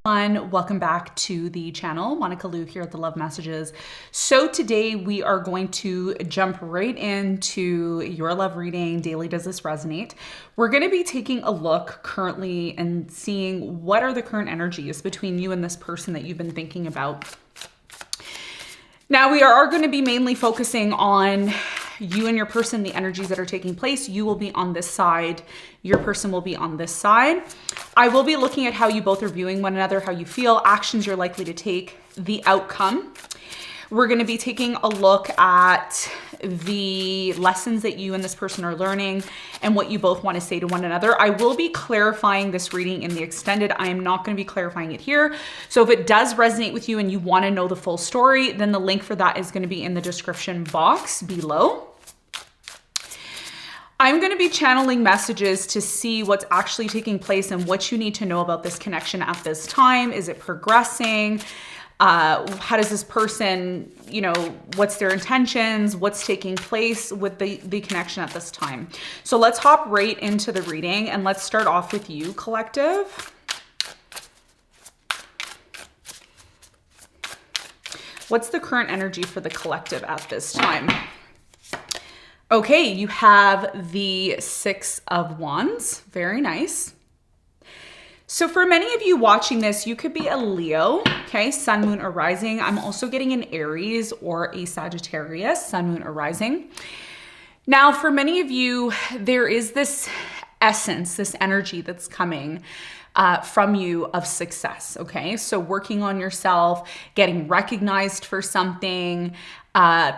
Welcome back to the channel. Monica Liu here at the Love Messages. So today we are going to jump right into your love reading. Daily Does This Resonate? We're going to be taking a look currently and seeing what are the current energies between you and this person that you've been thinking about. Now we are going to be mainly focusing on you and your person, the energies that are taking place. You will be on this side. Your person will be on this side. I will be looking at how you both are viewing one another, how you feel, actions you're likely to take, the outcome. We're going to be taking a look at the lessons that you and this person are learning and what you both want to say to one another. I will be clarifying this reading in the extended. I am not going to be clarifying it here. So if it does resonate with you and you want to know the full story, then the link for that is going to be in the description box below. I'm going to be channeling messages to see what's actually taking place and what you need to know about this connection at this time. Is it progressing? How does this person, what's their intentions? What's taking place with the connection at this time? So let's hop right into the reading and let's start off with you, collective. What's the current energy for the collective at this time? Okay, you have the Six of Wands. Very nice. So for many of you watching this, you could be a Leo, okay, sun, moon, or rising. I'm also getting an Aries or a Sagittarius, sun, moon, or rising. Now, for many of you, there is this essence, this energy that's coming from you of success, okay? So working on yourself, getting recognized for something.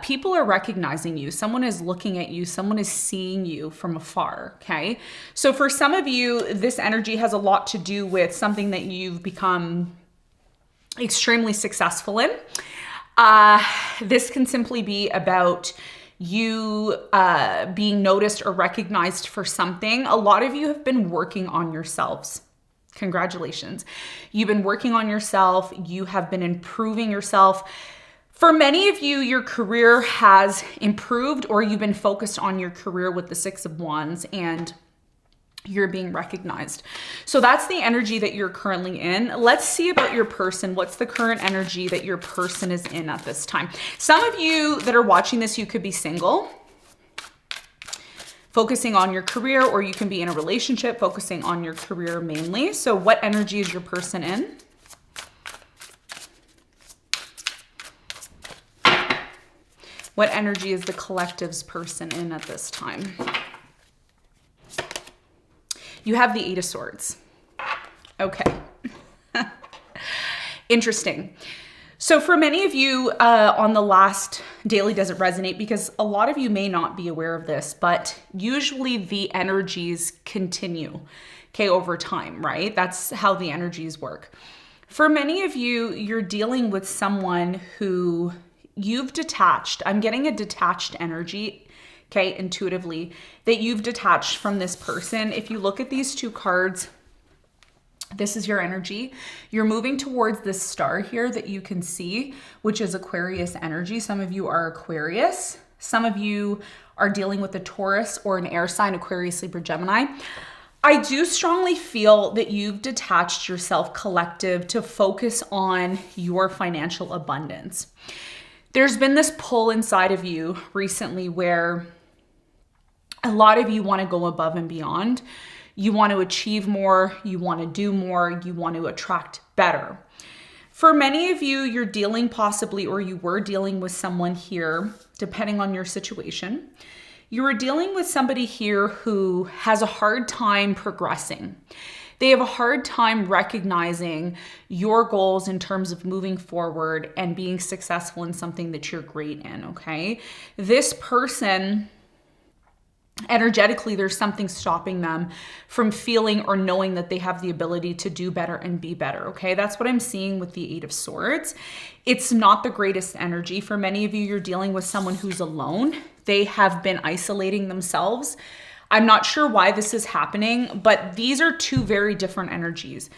People are recognizing you. Someone is looking at you. Someone is seeing you from afar, okay? So for some of you, this energy has a lot to do with something that you've become extremely successful in. This can simply be about you being noticed or recognized for something. A lot of you have been working on yourselves. Congratulations. You've been working on yourself. You have been improving yourself. For many of you, your career has improved or you've been focused on your career with the Six of Wands and you're being recognized. So that's the energy that you're currently in. Let's see about your person. What's the current energy that your person is in at this time? Some of you that are watching this, you could be single, focusing on your career, or you can be in a relationship, focusing on your career mainly. So what energy is your person in? What energy is the collective's person in at this time? You have the Eight of Swords. Okay. Interesting. So for many of you on the last Daily Does It Resonate, because a lot of you may not be aware of this, but usually the energies continue, okay, over time, right? That's how the energies work. For many of you, you're dealing with someone who you've detached. I'm getting a detached energy, okay, intuitively, that you've detached from this person. If you look at these two cards, this is your energy. You're moving towards this star here that you can see, which is Aquarius energy. Some of you are Aquarius. Some of you are dealing with a Taurus or an air sign, Aquarius, Libra, Gemini. I do strongly feel that you've detached yourself, collective, to focus on your financial abundance. There's been this pull inside of you recently where a lot of you want to go above and beyond. You want to achieve more, you want to do more, you want to attract better. For many of you, you're dealing possibly, or you were dealing with someone here, depending on your situation. You were dealing with somebody here who has a hard time progressing. They have a hard time recognizing your goals in terms of moving forward and being successful in something that you're great in, okay? This person, energetically, there's something stopping them from feeling or knowing that they have the ability to do better and be better, okay? That's what I'm seeing with the Eight of Swords. It's not the greatest energy. For many of you, you're dealing with someone who's alone. They have been isolating themselves. I'm not sure why this is happening, but these are two very different energies.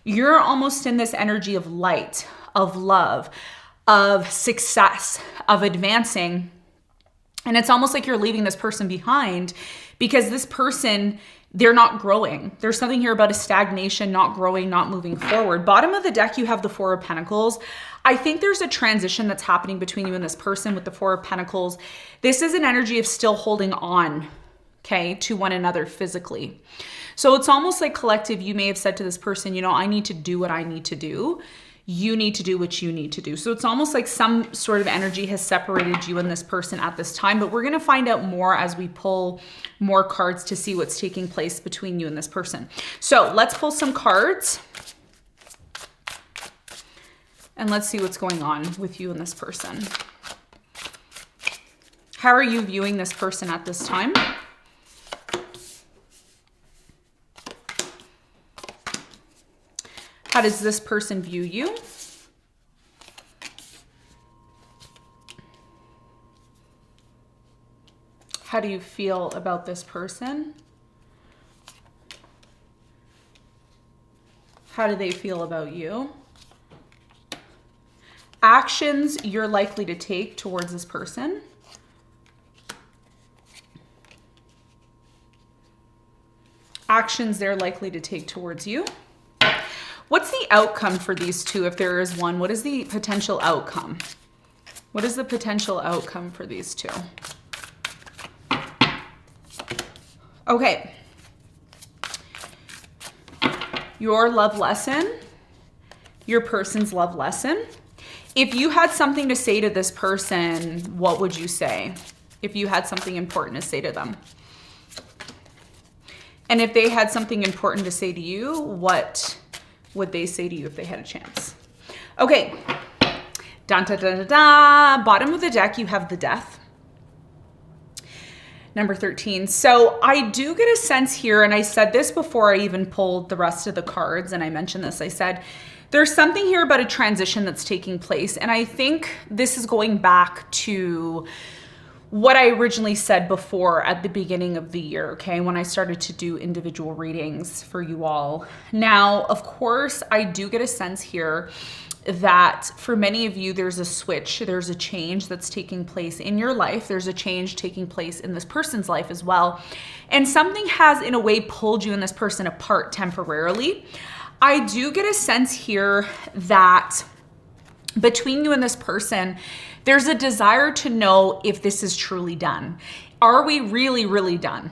You're almost in this energy of light, of love, of success, of advancing. And it's almost like you're leaving this person behind because this person they're not growing. There's something here about a stagnation, not growing, not moving forward. Bottom of the deck, you have the Four of Pentacles. I think there's a transition that's happening between you and this person with the Four of Pentacles. This is an energy of still holding on, okay, to one another physically. So it's almost like collective, you may have said to this person, you know, I need to do what I need to do. You need to do what you need to do. So it's almost like some sort of energy has separated you and this person at this time, but we're going to find out more as we pull more cards to see what's taking place between you and this person. So let's pull some cards and let's see what's going on with you and this person. How are you viewing this person at this time? How does this person view you? How do you feel about this person? How do they feel about you? Actions you're likely to take towards this person. Actions they're likely to take towards you. What's the outcome for these two if there is one? What is the potential outcome? What is the potential outcome for these two? Okay. Your love lesson, your person's love lesson. If you had something to say to this person, what would you say? If you had something important to say to them. And if they had something important to say to you, what would they say to you if they had a chance? Okay. Dun, dun, dun, dun, dun. Bottom of the deck, you have the Death. Number 13. So I do get a sense here, and I said this before I even pulled the rest of the cards, and I mentioned this. I said, there's something here about a transition that's taking place. And I think this is going back to what I originally said before at the beginning of the year, okay, when I started to do individual readings for you all. Now, of course, I do get a sense here that for many of you, there's a switch, there's a change that's taking place in your life. There's a change taking place in this person's life as well. And something has, in a way, pulled you and this person apart temporarily. I do get a sense here that between you and this person, there's a desire to know if this is truly done. Are we really, really done?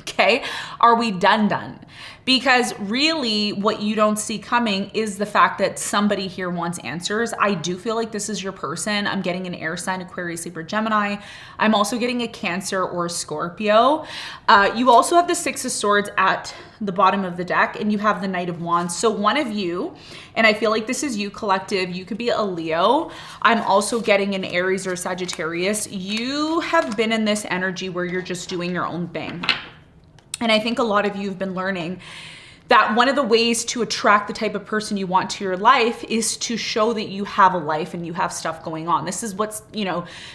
Okay. Are we done? Because really what you don't see coming is the fact that somebody here wants answers. I do feel like this is your person. I'm getting an air sign, Aquarius, Libra, Gemini. I'm also getting a Cancer or a Scorpio. You also have the Six of Swords at the bottom of the deck, and you have the Knight of Wands. So one of you, and I feel like this is you collective, you could be a Leo. I'm also getting an Aries or Sagittarius. You have been in this energy where you're just doing your own thing. And I think a lot of you have been learning that one of the ways to attract the type of person you want to your life is to show that you have a life and you have stuff going on. This is what's,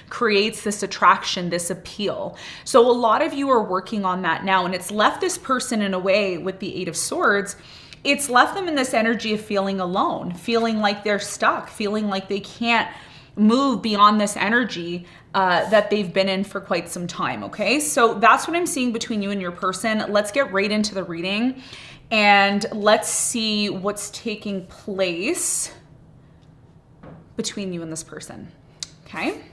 creates this attraction, this appeal. So a lot of you are working on that now, and it's left this person in a way with the Eight of Swords. It's left them in this energy of feeling alone, feeling like they're stuck, feeling like they can't move beyond this energy that they've been in for quite some time, okay? So that's what I'm seeing between you and your person. Let's get right into the reading and let's see what's taking place between you and this person, okay?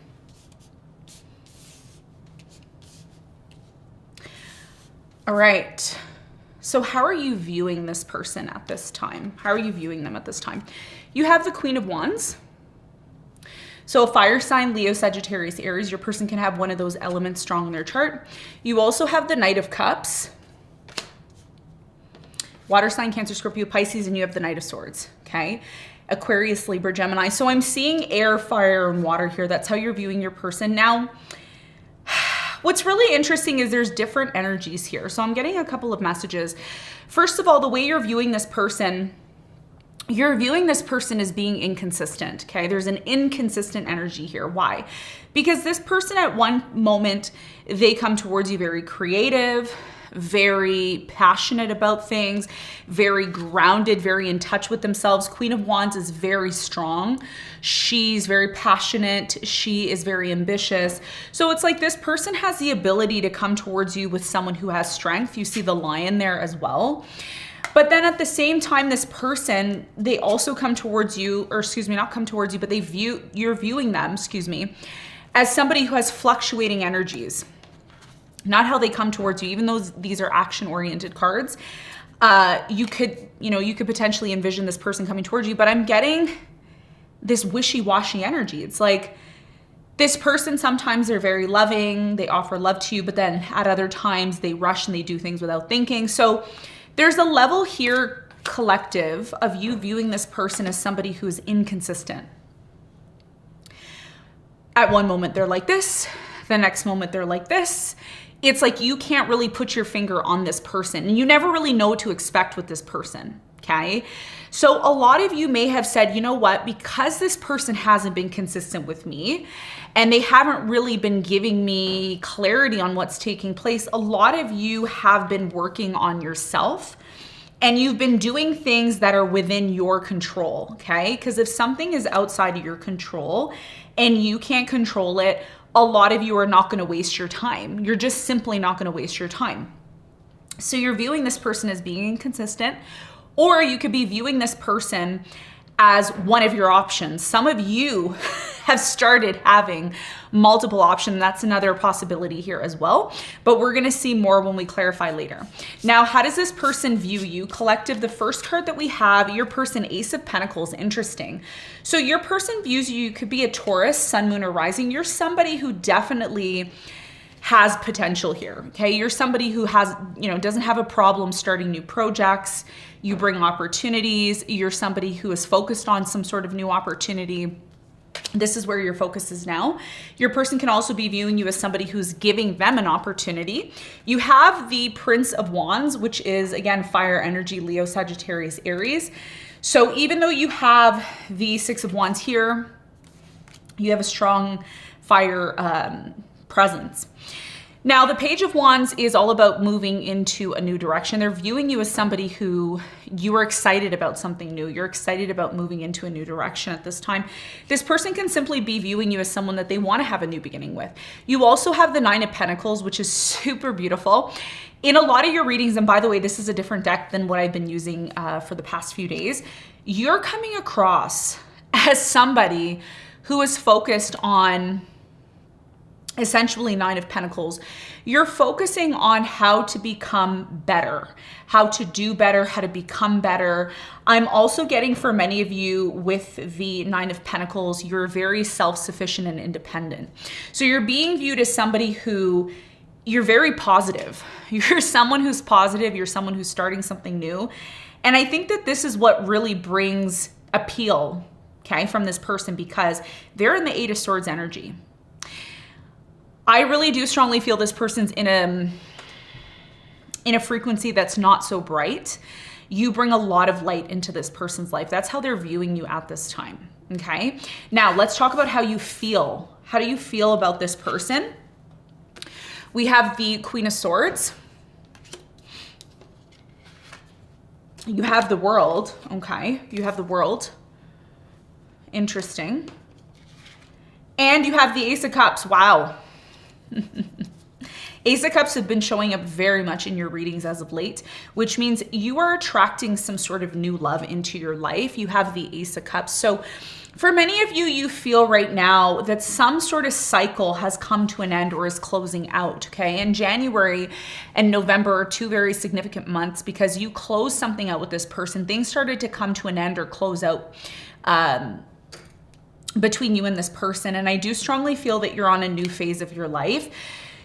All right. So how are you viewing this person at this time? How are you viewing them at this time? You have the Queen of Wands. So a fire sign, Leo, Sagittarius, Aries, your person can have one of those elements strong in their chart. You also have the Knight of Cups. Water sign, Cancer, Scorpio, Pisces, and you have the Knight of Swords, okay? Aquarius, Libra, Gemini. So I'm seeing air, fire, and water here. That's how you're viewing your person. Now, what's really interesting is there's different energies here. So I'm getting a couple of messages. First of all, the way you're viewing this person, you're viewing this person as being inconsistent, okay? There's an inconsistent energy here. Why? Because this person at one moment, they come towards you very creative, very passionate about things, very grounded, very in touch with themselves. Queen of Wands is very strong. She's very passionate. She is very ambitious. So it's like this person has the ability to come towards you with someone who has strength. You see the lion there as well. But then at the same time, this person, they also come towards you, or excuse me, not come towards you, but you're viewing them, excuse me, as somebody who has fluctuating energies. Not how they come towards you, even though these are action-oriented cards. You could potentially envision this person coming towards you, but I'm getting this wishy-washy energy. It's like this person, sometimes they're very loving, they offer love to you, but then at other times they rush and they do things without thinking. So there's a level here, collective, of you viewing this person as somebody who's inconsistent. At one moment they're like this, the next moment they're like this. It's like you can't really put your finger on this person and you never really know what to expect with this person, okay? So a lot of you may have said, you know what, because this person hasn't been consistent with me and they haven't really been giving me clarity on what's taking place, a lot of you have been working on yourself and you've been doing things that are within your control, okay? Because if something is outside of your control and you can't control it, a lot of you are not going to waste your time. You're just simply not going to waste your time. So you're viewing this person as being inconsistent, or you could be viewing this person as one of your options. Some of you have started having multiple options. That's another possibility here as well, but we're gonna see more when we clarify later. Now, how does this person view you? Collective, the first card that we have, your person, Ace of Pentacles, interesting. So your person views you, could be a Taurus, Sun, Moon, or Rising. You're somebody who definitely has potential here, okay? You're somebody who has, doesn't have a problem starting new projects. You bring opportunities. You're somebody who is focused on some sort of new opportunity. This is where your focus is now. Your person can also be viewing you as somebody who's giving them an opportunity. You have the Prince of Wands, which is, again, fire energy, Leo, Sagittarius, Aries. So even though you have the Six of Wands here, you have a strong fire presence. Now, the Page of Wands is all about moving into a new direction. They're viewing you as somebody who you are excited about something new. You're excited about moving into a new direction at this time. This person can simply be viewing you as someone that they want to have a new beginning with. You also have the Nine of Pentacles, which is super beautiful. In a lot of your readings, and by the way, this is a different deck than what I've been using for the past few days, you're coming across as somebody who is focused on essentially Nine of Pentacles. You're focusing on how to become better, how to do better, how to become better. I'm also getting, for many of you with the Nine of Pentacles, you're very self-sufficient and independent. So you're being viewed as somebody who, you're very positive. You're someone who's positive. You're someone who's starting something new. And I think that this is what really brings appeal, okay, from this person, because they're in the Eight of Swords energy. I really do strongly feel this person's in a frequency that's not so bright. You bring a lot of light into this person's life. That's how they're viewing you at this time, okay? Now, let's talk about how you feel. How do you feel about this person? We have the Queen of Swords. You have the World, okay? You have the World. Interesting. And you have the Ace of Cups. Wow. Ace of Cups have been showing up very much in your readings as of late, which means you are attracting some sort of new love into your life. You have the Ace of Cups. So for many of you, you feel right now that some sort of cycle has come to an end or is closing out, okay? And January and November are two very significant months because you closed something out with this person. Things started to come to an end or close out between you and this person. And I do strongly feel that you're on a new phase of your life.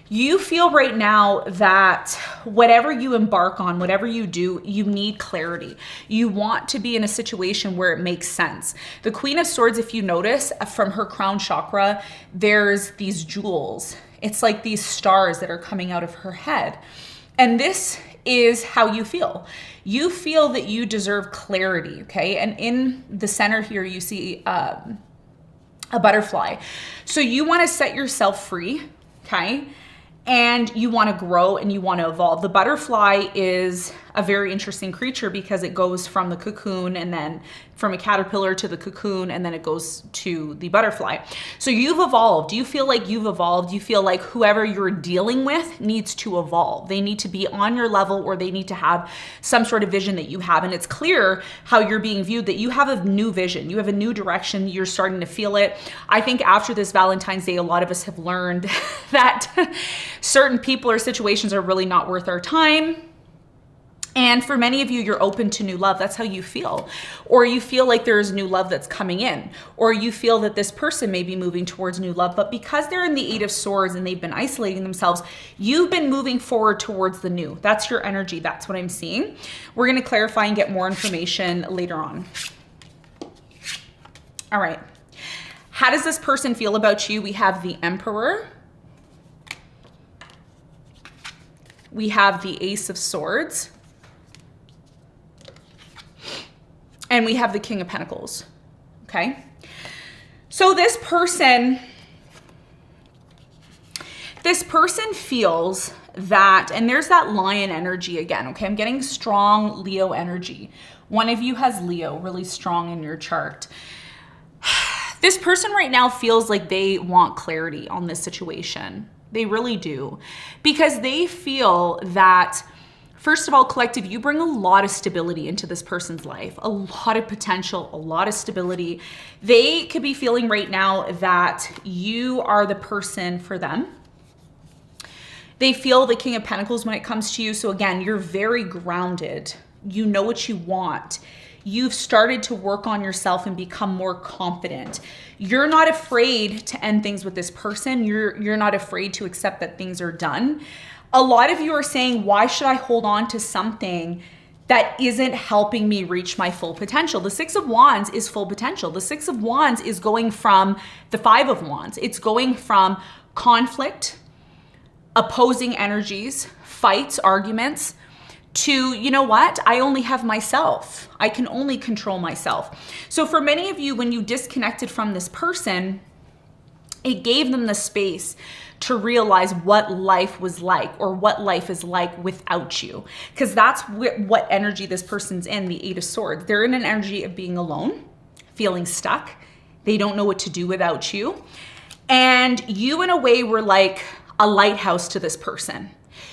You feel right now that whatever you embark on, whatever you do, you need clarity. You want to be in a situation where it makes sense. The Queen of Swords, if you notice, from her crown chakra, there's these jewels. It's like these stars that are coming out of her head. And this is how you feel. You feel that you deserve clarity, okay? And in the center here, you see a butterfly. So you want to set yourself free, okay? and you want to grow and you want to evolve. The butterfly is a very interesting creature because it goes from the cocoon and then from a caterpillar to the cocoon, and then it goes to the butterfly. So you've evolved. Do you feel like you've evolved? Do you feel like whoever you're dealing with needs to evolve? They need to be on your level, or they need to have some sort of vision that you have. And it's clear how you're being viewed, that you have a new vision. You have a new direction. You're starting to feel it. I think after this Valentine's Day, a lot of us have learned that certain people or situations are really not worth our time. And for many of you, you're open to new love. That's how you feel. Or you feel like there's new love that's coming in. Or you feel that this person may be moving towards new love. But because they're in the Eight of Swords and they've been isolating themselves, you've been moving forward towards the new. That's your energy. That's what I'm seeing. We're going to clarify and get more information later on. All right. How does this person feel about you? We have the Emperor. We have the Ace of Swords. And we have the King of Pentacles, okay? So this person feels that, and there's that Lion energy again, okay? I'm getting strong Leo energy. One of you has Leo really strong in your chart. This person right now feels like they want clarity on this situation. They really do. Because they feel that, first of all, collective, you bring a lot of stability into this person's life, a lot of potential, a lot of stability. They could be feeling right now that you are the person for them. They feel the King of Pentacles when it comes to you. So again, you're very grounded. You know what you want. You've started to work on yourself and become more confident. You're not afraid to end things with this person. You're not afraid to accept that things are done. A lot of you are saying, why should I hold on to something that isn't helping me reach my full potential? The Six of Wands is full potential. The Six of Wands is going from the Five of Wands. It's going from conflict, opposing energies, fights, arguments, to, you know what? I only have myself. I can only control myself. So for many of you, when you disconnected from this person, it gave them the space to realize what life was like, or what life is like without you. Because that's what energy this person's in, the Eight of Swords. They're in an energy of being alone, feeling stuck. They don't know what to do without you. And you, in a way, were like a lighthouse to this person.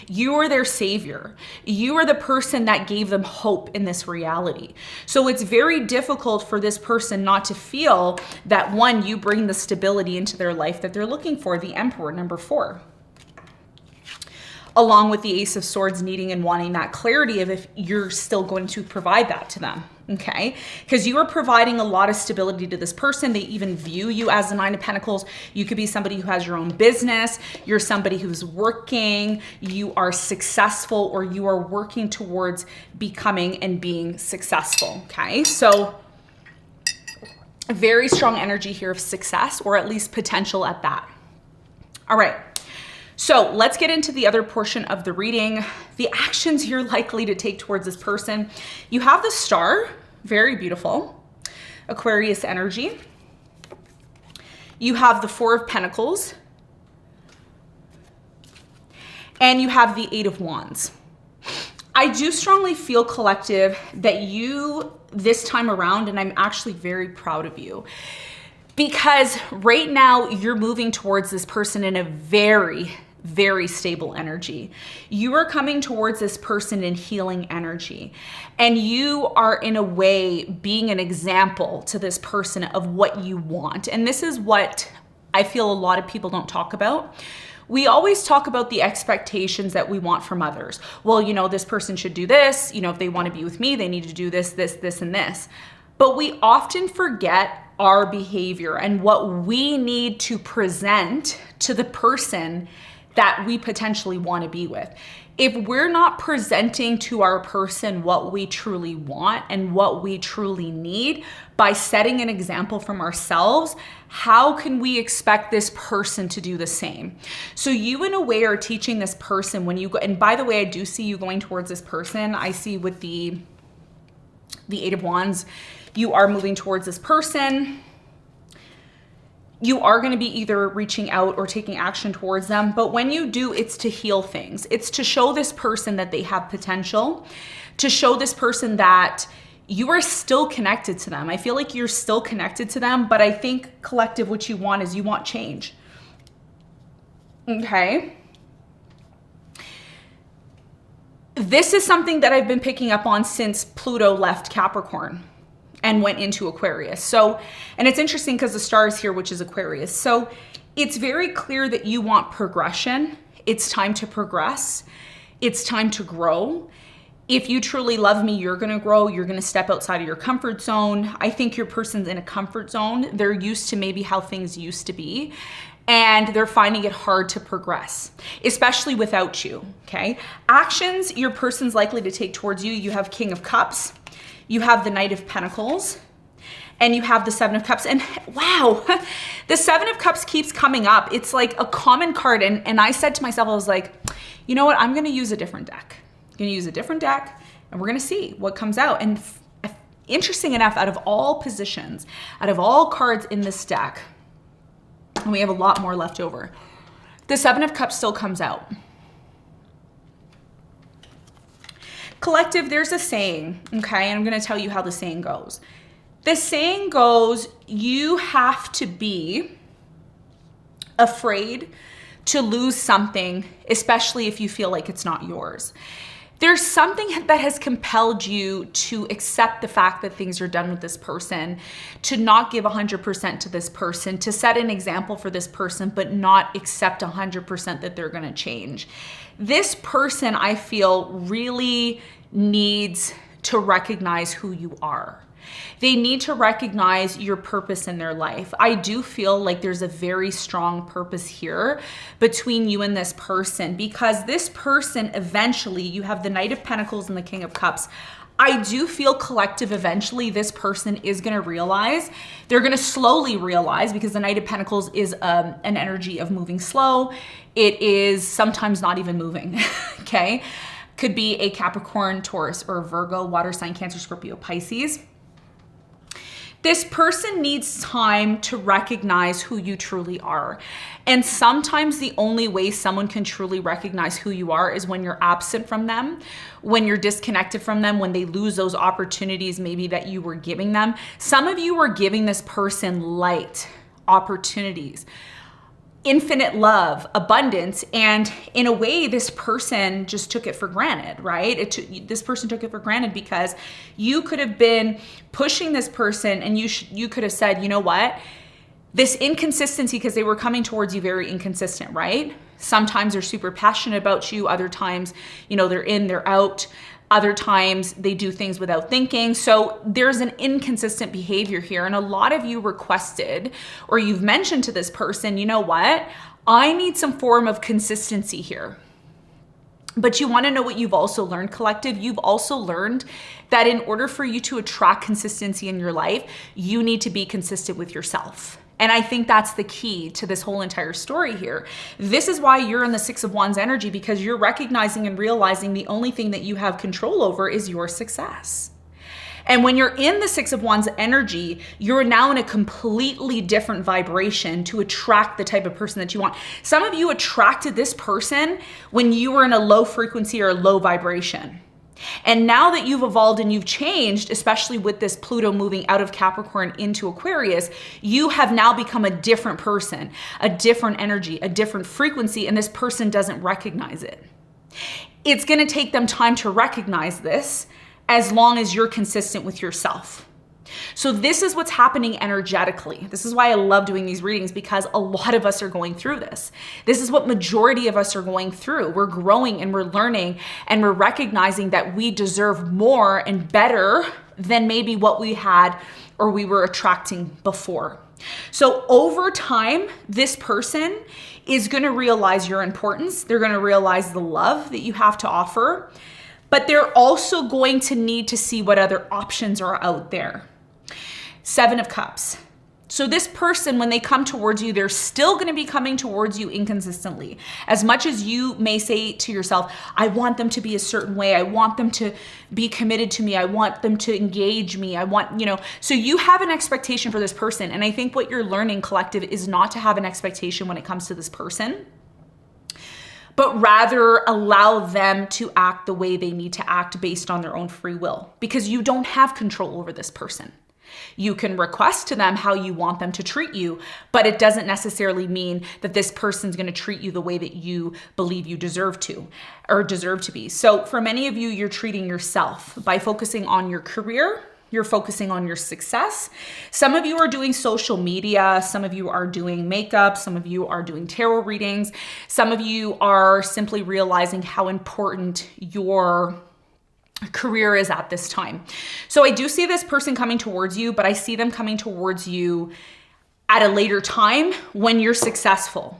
You are their savior. You are the person that gave them hope in this reality. So it's very difficult for this person not to feel that, one, you bring the stability into their life that they're looking for, the Emperor, number 4. Along with the Ace of Swords, needing and wanting that clarity of if you're still going to provide that to them, okay? Because you are providing a lot of stability to this person. They even view you as the Nine of Pentacles. You could be somebody who has your own business. You're somebody who's working. You are successful, or you are working towards becoming and being successful, okay? So a very strong energy here of success, or at least potential at that. All right. So let's get into the other portion of the reading, the actions you're likely to take towards this person. You have the Star, very beautiful, Aquarius energy. You have the Four of Pentacles, and you have the Eight of Wands. I do strongly feel, collective, that you, this time around, and I'm actually very proud of you, because right now you're moving towards this person in a very, very stable energy. You are coming towards this person in healing energy, and you are, in a way, being an example to this person of what you want. And this is what I feel a lot of people don't talk about. We always talk about the expectations that we want from others. Well, you know, this person should do this. You know, if they want to be with me, they need to do this, this, this, and this. But we often forget our behavior and what we need to present to the person that we potentially want to be with. If we're not presenting to our person what we truly want and what we truly need by setting an example from ourselves, how can we expect this person to do the same? So you, in a way, are teaching this person when you go, and by the way, I do see you going towards this person. I see with the Eight of Wands, you are moving towards this person. you are going to be either reaching out or taking action towards them. But when you do, it's to heal things. It's to show this person that they have potential, to show this person that you are still connected to them. I feel like you're still connected to them, but I think collective, what you want is you want change. Okay. This is something that I've been picking up on since Pluto left Capricorn and went into Aquarius. So, and it's interesting because the star is here, which is Aquarius. So it's very clear that you want progression. It's time to progress. It's time to grow. If you truly love me, you're going to grow. You're going to step outside of your comfort zone. I think your person's in a comfort zone. They're used to maybe how things used to be, and they're finding it hard to progress, especially without you, okay? Actions your person's likely to take towards you. You have King of Cups, you have the Knight of Pentacles, and you have the Seven of Cups. And wow, the Seven of Cups keeps coming up. It's like a common card. And I said to myself, I was like, you know what? I'm going to use a different deck. I'm going to use a different deck, and we're going to see what comes out. And interesting enough, out of all positions, out of all cards in this deck, and we have a lot more left over, the Seven of Cups still comes out. Collective, there's a saying, okay? And I'm going to tell you how the saying goes. The saying goes, you have to be afraid to lose something, especially if you feel like it's not yours. There's something that has compelled you to accept the fact that things are done with this person, to not give 100% to this person, to set an example for this person, but not accept 100% that they're going to change. This person, I feel, really needs to recognize who you are. They need to recognize your purpose in their life. I do feel like there's a very strong purpose here between you and this person, because this person eventually, you have the Knight of Pentacles and the King of Cups. I do feel collective, eventually this person is going to realize, they're going to slowly realize, because the Knight of Pentacles is an energy of moving slow. It is sometimes not even moving, okay? Could be a Capricorn, Taurus, or Virgo, water sign, Cancer, Scorpio, Pisces. This person needs time to recognize who you truly are. And sometimes the only way someone can truly recognize who you are is when you're absent from them, when you're disconnected from them, when they lose those opportunities maybe that you were giving them. Some of you were giving this person light, opportunities, infinite love, abundance, and in a way, this person just took it for granted, right? This person took it for granted because you could have been pushing this person, and you could have said, you know what? This inconsistency, because they were coming towards you very inconsistent, right? Sometimes they're super passionate about you. Other times, they're in, they're out. Other times they do things without thinking. So there's an inconsistent behavior here. And a lot of you requested, or you've mentioned to this person, you know what? I need some form of consistency here. But you want to know what you've also learned, collective? You've also learned that in order for you to attract consistency in your life, you need to be consistent with yourself. And I think that's the key to this whole entire story here. This is why you're in the Six of Wands energy, because you're recognizing and realizing the only thing that you have control over is your success. And when you're in the Six of Wands energy, you're now in a completely different vibration to attract the type of person that you want. Some of you attracted this person when you were in a low frequency or a low vibration. And now that you've evolved and you've changed, especially with this Pluto moving out of Capricorn into Aquarius, you have now become a different person, a different energy, a different frequency, and this person doesn't recognize it. It's going to take them time to recognize this, as long as you're consistent with yourself. So this is what's happening energetically. This is why I love doing these readings, because a lot of us are going through this. This is what majority of us are going through. We're growing and we're learning, and we're recognizing that we deserve more and better than maybe what we had or we were attracting before. So over time, this person is going to realize your importance. They're going to realize the love that you have to offer, but they're also going to need to see what other options are out there. Seven of Cups. So this person, when they come towards you, they're still going to be coming towards you inconsistently. As much as you may say to yourself, I want them to be a certain way. I want them to be committed to me. I want them to engage me. I want, so you have an expectation for this person. And I think what you're learning, collective, is not to have an expectation when it comes to this person, but rather allow them to act the way they need to act based on their own free will, because you don't have control over this person. You can request to them how you want them to treat you, but it doesn't necessarily mean that this person's going to treat you the way that you believe you deserve to or deserve to be. So for many of you, you're treating yourself by focusing on your career. You're focusing on your success. Some of you are doing social media. Some of you are doing makeup. Some of you are doing tarot readings. Some of you are simply realizing how important your career is at this time. So I do see this person coming towards you, but I see them coming towards you at a later time when you're successful.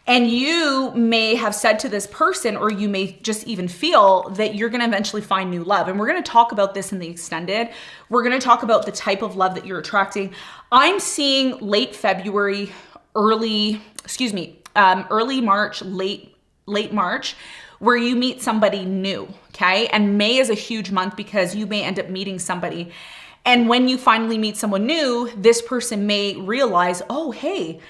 And you may have said to this person, or you may just even feel that you're going to eventually find new love. And we're going to talk about this in the extended. We're going to talk about the type of love that you're attracting. I'm seeing late February, early March, late March, where you meet somebody new, okay? And May is a huge month because you may end up meeting somebody. And when you finally meet someone new, this person may realize, oh, hey,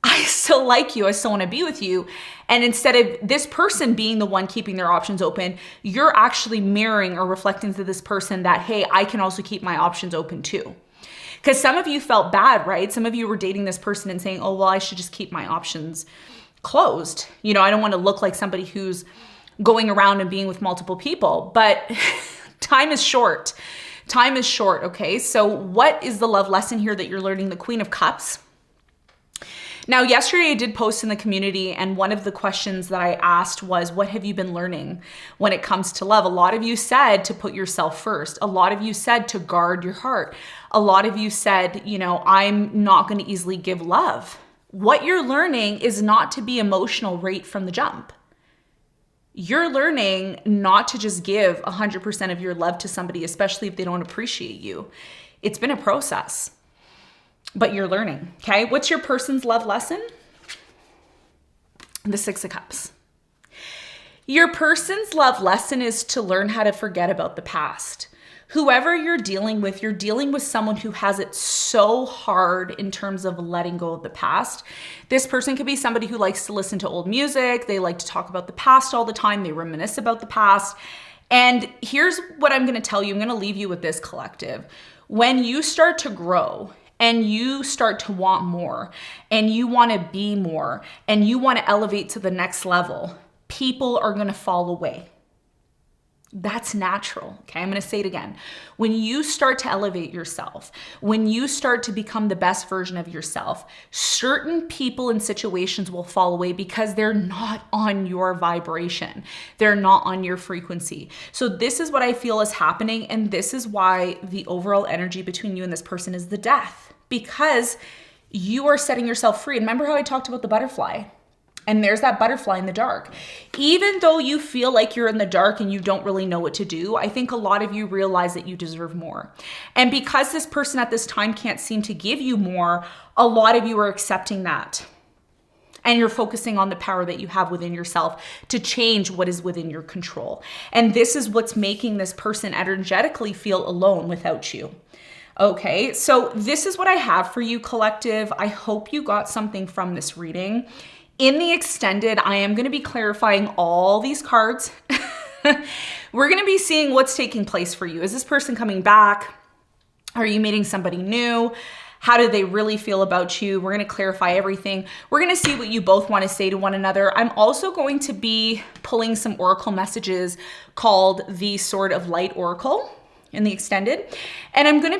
I still like you. I still want to be with you. And instead of this person being the one keeping their options open, you're actually mirroring or reflecting to this person that, hey, I can also keep my options open too. Because some of you felt bad, right? Some of you were dating this person and saying, oh, well, I should just keep my options closed. I don't want to look like somebody who's going around and being with multiple people, but time is short. Time is short, okay? So what is the love lesson here that you're learning? The Queen of Cups. Now, yesterday I did post in the community, and one of the questions that I asked was, what have you been learning when it comes to love? A lot of you said to put yourself first. A lot of you said to guard your heart. A lot of you said, I'm not going to easily give love. What you're learning is not to be emotional right from the jump. You're learning not to just give 100% of your love to somebody, especially if they don't appreciate you. It's been a process, but you're learning, okay? What's your person's love lesson? The Six of Cups. Your person's love lesson is to learn how to forget about the past. Whoever you're dealing with someone who has it so hard in terms of letting go of the past. This person could be somebody who likes to listen to old music. They like to talk about the past all the time. They reminisce about the past. And here's what I'm going to tell you. I'm going to leave you with this, collective. When you start to grow and you start to want more and you want to be more and you want to elevate to the next level, people are going to fall away. That's natural, okay? I'm going to say it again. When you start to elevate yourself, when you start to become the best version of yourself, certain people and situations will fall away because they're not on your vibration. They're not on your frequency. So this is what I feel is happening, and this is why the overall energy between you and this person is the death, because you are setting yourself free. And remember how I talked about the butterfly? And there's that butterfly in the dark. Even though you feel like you're in the dark and you don't really know what to do, I think a lot of you realize that you deserve more. And because this person at this time can't seem to give you more, a lot of you are accepting that. And you're focusing on the power that you have within yourself to change what is within your control. And this is what's making this person energetically feel alone without you. Okay, so this is what I have for you, collective. I hope you got something from this reading. In the extended, I am going to be clarifying all these cards. We're going to be seeing what's taking place for you. Is this person coming back? Are you meeting somebody new? How do they really feel about you? We're going to clarify everything. We're going to see what you both want to say to one another. I'm also going to be pulling some oracle messages called the Sword of Light Oracle in the extended. And I'm going to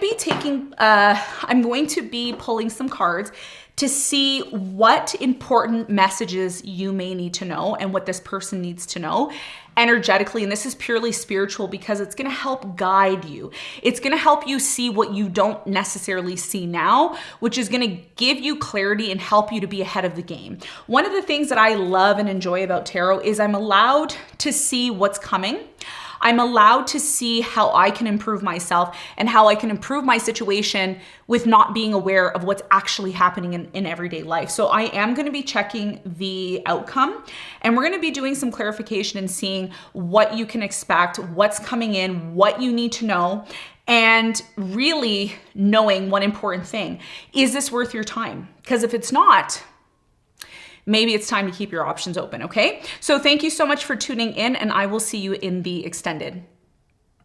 be pulling some cards to see what important messages you may need to know and what this person needs to know energetically. And this is purely spiritual because it's going to help guide you. It's going to help you see what you don't necessarily see now, which is going to give you clarity and help you to be ahead of the game. One of the things that I love and enjoy about tarot is I'm allowed to see what's coming. I'm allowed to see how I can improve myself and how I can improve my situation with not being aware of what's actually happening in everyday life. So I am going to be checking the outcome, and we're going to be doing some clarification and seeing what you can expect, what's coming in, what you need to know, and really knowing one important thing. Is this worth your time? Because if it's not, maybe it's time to keep your options open, okay? So thank you so much for tuning in, and I will see you in the extended.